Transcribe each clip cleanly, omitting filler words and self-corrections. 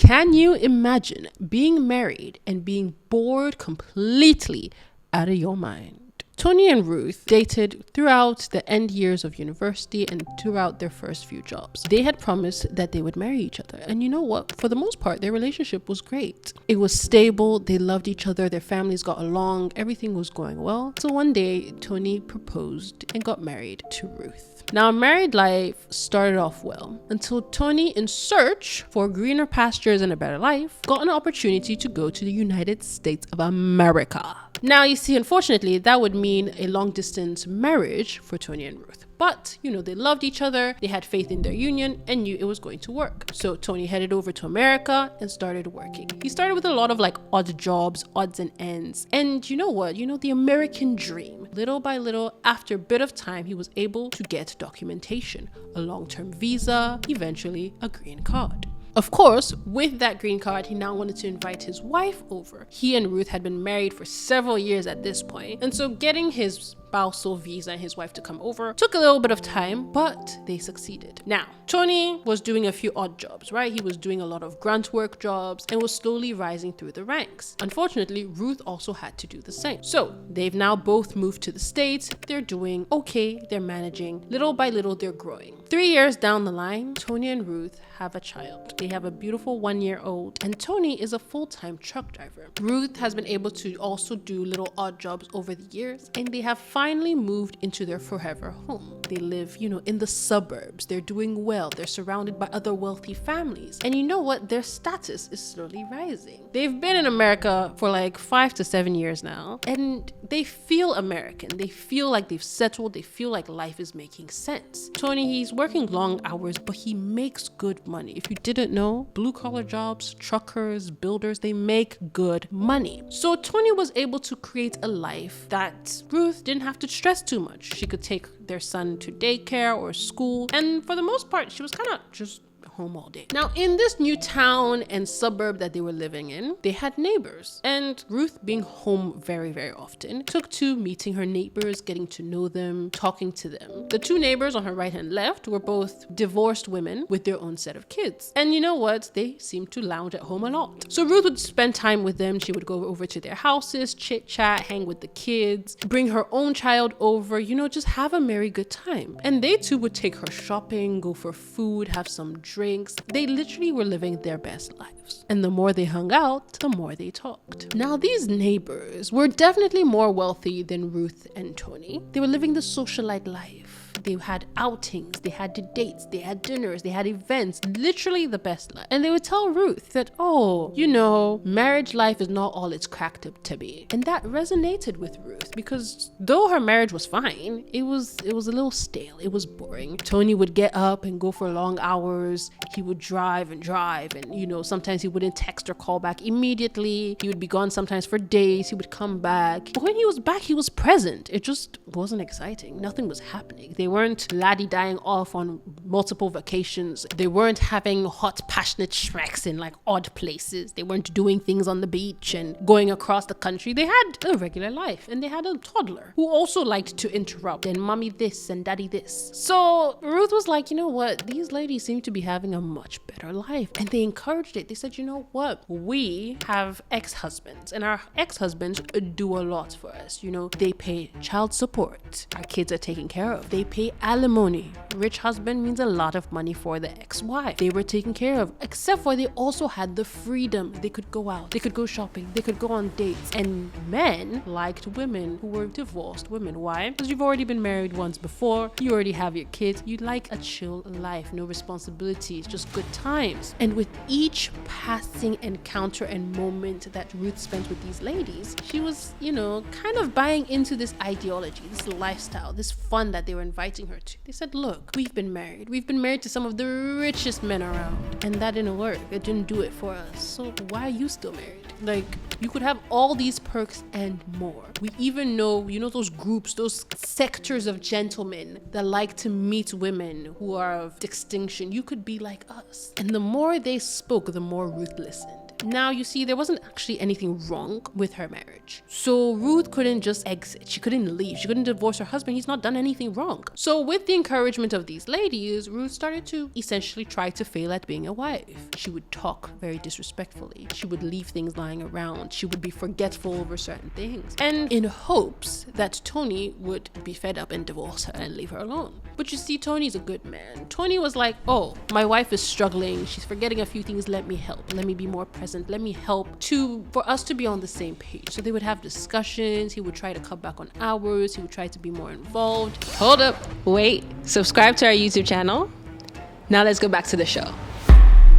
Can you imagine being married and being bored completely out of your mind? Tony and Ruth dated throughout the end years of university and throughout their first few jobs. They had promised that they would marry each other. And you know what? For the most part, their relationship was great. It was stable. They loved each other. Their families got along. Everything was going well. So one day, Tony proposed and got married to Ruth. Now, married life started off well until Tony, in search for greener pastures and a better life, got an opportunity to go to the United States of America. Now, you see, unfortunately, that would mean a long distance marriage for Tony and Ruth. But, they loved each other, they had faith in their union and knew it was going to work. So Tony headed over to America and started working. He started with a lot of odd jobs, odds and ends. And you know what? The American dream. Little by little, after a bit of time, he was able to get documentation, a long-term visa, eventually a green card. Of course, with that green card, he now wanted to invite his wife over. He and Ruth had been married for several years at this point, and so getting his spousal visa and his wife to come over took a little bit of time, but they succeeded. Now, Tony was doing a few odd jobs, right? He was doing a lot of grunt work jobs and was slowly rising through the ranks. Unfortunately, Ruth also had to do the same. So they've now both moved to the States. They're doing okay. They're managing. Little by little, they're growing. 3 years down the line, Tony and Ruth have a child. They have a beautiful 1-year-old, and Tony is a full-time truck driver. Ruth has been able to also do little odd jobs over the years, and they have finally moved into their forever home. They live, in the suburbs. They're doing well. They're surrounded by other wealthy families. And you know what? Their status is slowly rising. They've been in America for 5 to 7 years now, and they feel American. They feel like they've settled. They feel like life is making sense. Tony, he's working long hours, but he makes good money. If you didn't know, blue-collar jobs, truckers, builders, they make good money. So Tony was able to create a life that Ruth didn't have to stress too much. She could take their son to daycare or school, and for the most part, she was kind of just home all day. Now, in this new town and suburb that they were living in, they had neighbors. And Ruth, being home very, very often, took to meeting her neighbors, getting to know them, talking to them. The two neighbors on her right and left were both divorced women with their own set of kids. And you know what? They seemed to lounge at home a lot. So Ruth would spend time with them. She would go over to their houses, chit chat, hang with the kids, bring her own child over, just have a merry good time. And they too would take her shopping, go for food, have some drinks. They literally were living their best lives. And the more they hung out, the more they talked. Now, these neighbors were definitely more wealthy than Ruth and Tony. They were living the socialite life. They had outings, they had dates, they had dinners, they had events, literally the best life. And they would tell Ruth that, marriage life is not all it's cracked up to be. And that resonated with Ruth because though her marriage was fine, it was a little stale. It was boring. Tony would get up and go for long hours. He would drive and sometimes he wouldn't text or call back immediately. He would be gone sometimes for days. He would come back. But when he was back, he was present. It just wasn't exciting. Nothing was happening. They weren't laddie-dying off on multiple vacations. They weren't having hot, passionate shreks in odd places. They weren't doing things on the beach and going across the country. They had a regular life, and they had a toddler who also liked to interrupt and mommy this and daddy this. So Ruth was like, you know what? These ladies seem to be having a much better life. And they encouraged it. They said, you know what? We have ex-husbands, and our ex-husbands do a lot for us. They pay child support. Our kids are taken care of. They pay alimony. Rich husband means a lot of money for the ex-wife. They were taken care of, except for they also had the freedom. They could go out, they could go shopping, they could go on dates. And men liked women who were divorced women. Why? Because you've already been married once before, you already have your kids, you like a chill life, no responsibilities, just good times. And with each passing encounter and moment that Ruth spent with these ladies, she was, kind of buying into this ideology, this lifestyle, this fun that they were inviting her to. They said, look, we've been married to some of the richest men around, and that didn't work. It didn't do it for us. So why are you still married? You could have all these perks and more. We even know, those groups, those sectors of gentlemen that like to meet women who are of distinction. You could be like us. And the more they spoke, the more Ruth listened. Now, you see, there wasn't actually anything wrong with her marriage. So Ruth couldn't just exit. She couldn't leave. She couldn't divorce her husband. He's not done anything wrong. So with the encouragement of these ladies, Ruth started to essentially try to fail at being a wife. She would talk very disrespectfully. She would leave things lying around. She would be forgetful over certain things. And in hopes that Tony would be fed up and divorce her and leave her alone. But you see, Tony's a good man. Tony was like, oh, my wife is struggling. She's forgetting a few things. Let me help. Let me be more present. Let me help for us to be on the same page. So they would have discussions. He would try to cut back on hours. He would try to be more involved. Hold up. Wait, subscribe to our YouTube channel. Now let's go back to the show.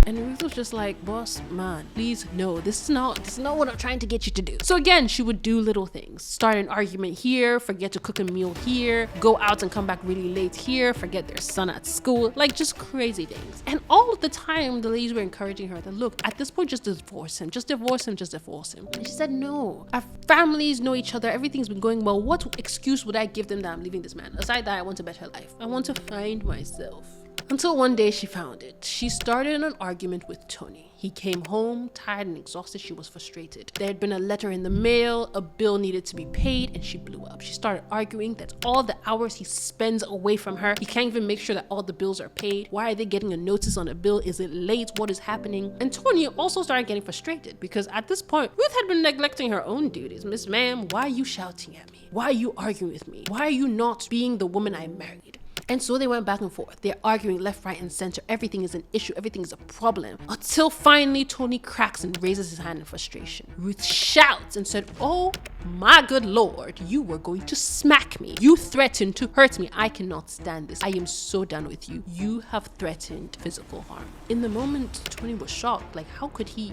And Ruth was just like, boss man, please no, this is not what I'm trying to get you to do. So again, she would do little things. Start an argument here, forget to cook a meal here, go out and come back really late here, forget their son at school, like just crazy things. And all of the time, the ladies were encouraging her that, look, at this point, just divorce him. Just divorce him, just divorce him. And she said, no, our families know each other. Everything's been going well. What excuse would I give them that I'm leaving this man? Aside that, I want a better life. I want to find myself. Until one day she found it. She started an argument with Tony. He came home tired and exhausted. She was frustrated. There had been a letter in the mail, a bill needed to be paid, and she blew up. She started arguing that all the hours he spends away from her, he can't even make sure that all the bills are paid. Why are they getting a notice on a bill? Is it late? What is happening? And Tony also started getting frustrated because at this point, Ruth had been neglecting her own duties. Miss Ma'am, why are you shouting at me? Why are you arguing with me? Why are you not being the woman I married? And so they went back and forth. They're arguing left, right, and center. Everything is an issue. Everything is a problem. Until finally Tony cracks and raises his hand in frustration. Ruth shouts and said, oh my good Lord, you were going to smack me. You threatened to hurt me. I cannot stand this. I am so done with you. You have threatened physical harm. In the moment, Tony was shocked. Like, how could he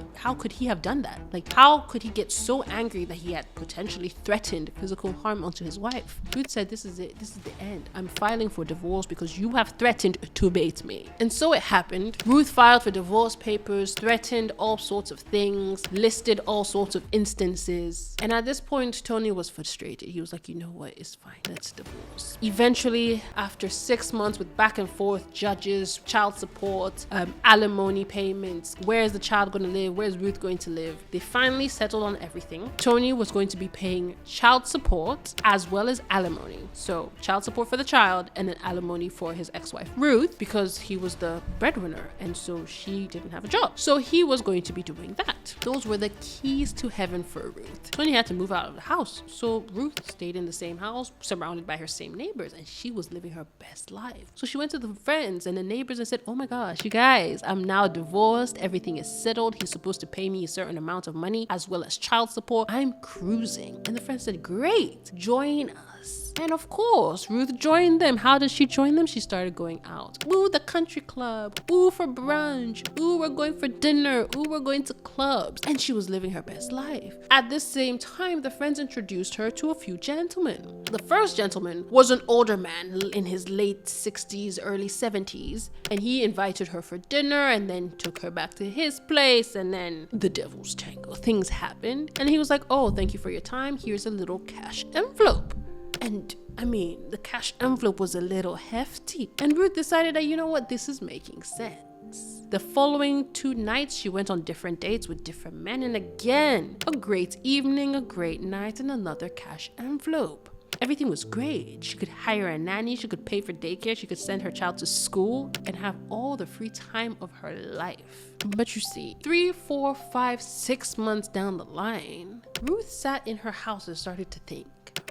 have done that? Like, how could he get so angry that he had potentially threatened physical harm onto his wife? Ruth said, this is it. This is the end. I'm filing for divorce because you have threatened to bait me. And so it happened. Ruth filed for divorce papers, threatened all sorts of things, listed all sorts of instances. And at this point, Tony was frustrated. He was like, you know what, it's fine, let's divorce. Eventually, after 6 months with back and forth, judges, child support, alimony payments, where's the child going to live, where's Ruth going to live, they finally settled on everything. Tony was going to be paying child support as well as alimony. So child support for the child and then alimony for his ex-wife Ruth, because he was the breadwinner and so she didn't have a job. So he was going to be doing that. Those were the keys to heaven for Ruth. Tony had to move out of the house, so Ruth stayed in the same house surrounded by her same neighbors, and she was living her best life. So she went to the friends and the neighbors and said, oh my gosh, you guys, I'm now divorced, everything is settled, he's supposed to pay me a certain amount of money as well as child support, I'm cruising. And the friends said, great, join us. And of course, Ruth joined them. How did she join them? She started going out. Ooh, the country club. Ooh, for brunch. Ooh, we're going for dinner. Ooh, we're going to clubs. And she was living her best life. At the same time, the friends introduced her to a few gentlemen. The first gentleman was an older man in his late 60s, early 70s. And he invited her for dinner and then took her back to his place. And then the devil's tangle. Things happened. And he was like, oh, thank you for your time. Here's a little cash envelope. And I mean, the cash envelope was a little hefty. And Ruth decided that, you know what, this is making sense. The following 2 nights, she went on different dates with different men. And again, a great evening, a great night, and another cash envelope. Everything was great. She could hire a nanny. She could pay for daycare. She could send her child to school and have all the free time of her life. But you see, 3, 4, 5, 6 months down the line, Ruth sat in her house and started to think.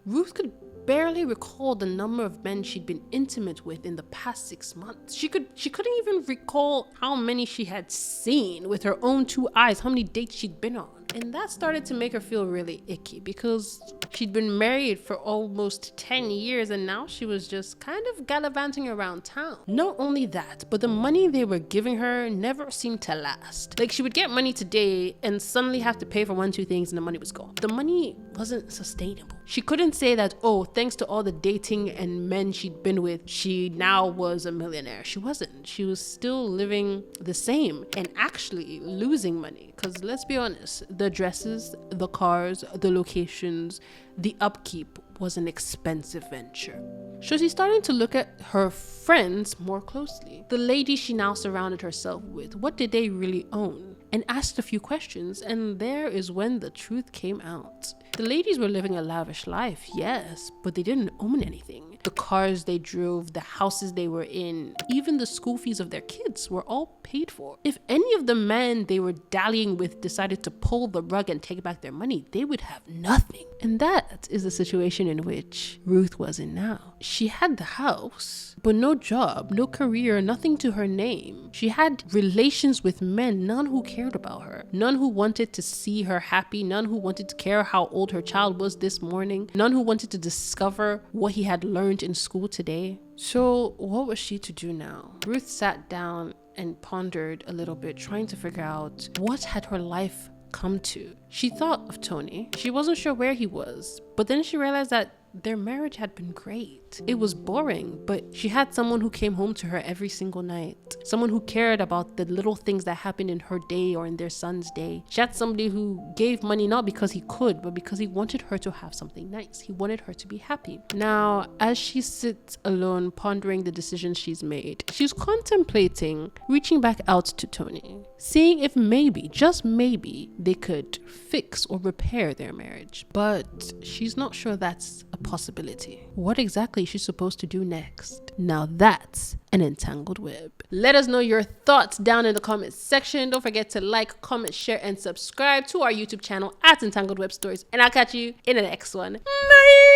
Ruth could barely recall the number of men she'd been intimate with in the past 6 months. She couldn't even recall how many she had seen with her own 2 eyes, how many dates she'd been on. And that started to make her feel really icky because she'd been married for almost 10 years and now she was just kind of gallivanting around town. Not only that, but the money they were giving her never seemed to last. Like, she would get money today and suddenly have to pay for 1, 2 things and the money was gone. The money wasn't sustainable. She couldn't say that, oh, thanks to all the dating and men she'd been with, she now was a millionaire. She wasn't. She was still living the same and actually losing money. Because let's be honest, the dresses, the cars, the locations, the upkeep was an expensive venture. So she's starting to look at her friends more closely. The ladies she now surrounded herself with, what did they really own? and asked a few questions, and there is when the truth came out. The ladies were living a lavish life, yes, but they didn't own anything. The cars they drove, the houses they were in, even the school fees of their kids were all paid for. If any of the men they were dallying with decided to pull the rug and take back their money, they would have nothing. And that is the situation in which Ruth was in now. She had the house, but no job, no career, nothing to her name. She had relations with men, none who cared about her, none who wanted to see her happy, none who wanted to care how old her child was this morning, none who wanted to discover what he had learned in school today. So what was she to do now? Ruth sat down and pondered a little bit, trying to figure out what had her life come to. She thought of Tony. She wasn't sure where he was, but then she realized that their marriage had been great. It was boring, but she had someone who came home to her every single night. Someone who cared about the little things that happened in her day or in their son's day. She had somebody who gave money not because he could, but because he wanted her to have something nice. He wanted her to be happy. Now, as she sits alone pondering the decisions she's made, she's contemplating reaching back out to Tony, seeing if maybe, just maybe, they could fix or repair their marriage. But she's not sure that's a possibility. What exactly is she supposed to do next? Now that's an entangled web. Let us know your thoughts down in the comments section. Don't forget to like, comment, share, and subscribe to our YouTube channel at Entangled Web Stories. And I'll catch you in the next one. Bye!